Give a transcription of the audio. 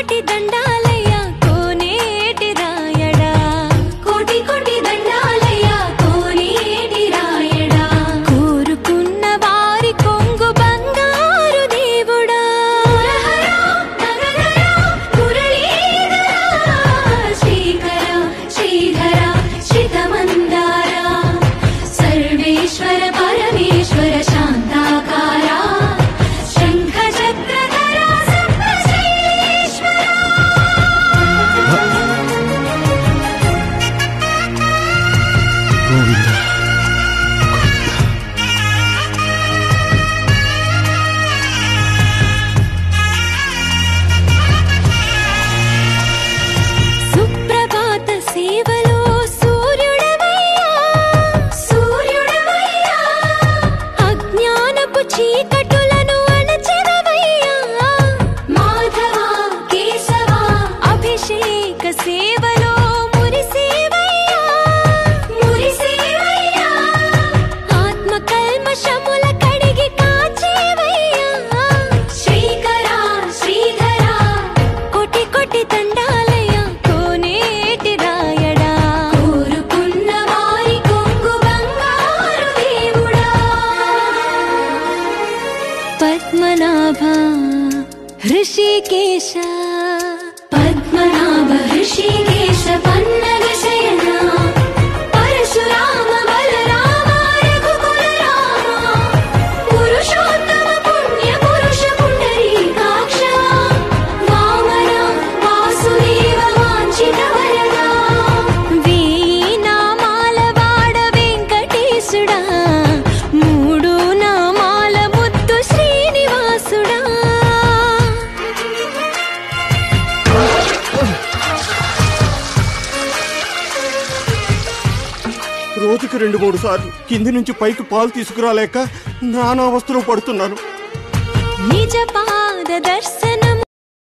కోటి దండాలయ్యా కోనేటి రాయడా కోటి కోటి దండాలయ్యా కోనేటి రాయడా కోరుకున్న వారి కొంగు బంగారు దేవుడా శ్రీకర శ్రీధర శ్రితమందార సర్వేశ్వర పరమేశ్వర శాంతాకార శంఖ చక్రధర సప్తశైలేశ్వర గోవింద సుప్రభాత సేవలో సూర్యుడవయ్యా సూర్యుడవయ్యా అజ్ఞానపు చీకటులను అణచెదవయ్యా మాధవ కేశవ అభిషేక సేవలో మురిసేవయ్యా మురిసేవయ్యా ఆత్మ కల్మషముల కడిగి కాచేవయ్యా శ్రీకర శ్రీధర కోటి కోటి దండాలయ్యా కోనేటి రాయడా కోరుకున్న వారి కొంగు బంగారు దేవుడా పద్మనాభ హృషికేశ పద్మనాభ హృషికేశ పన్నగ శయన పరశురామ బలరామ రఘుకుల రామ పురుషోత్తమ పుణ్య పురుష పుండరీకాక్ష వామన వాసుదేవ వాంఛిత వరద వేయి నామాల వాడ వెంకటేశుడా మూడు నామాల ముద్దు శ్రీనివాసుడా రోజుకి 2-3 సార్లు కింది నుంచి పైకి పాలు తీసుకురాలేక నానా అవస్థలో పడుతున్నాను. నిజ పాద దర్శన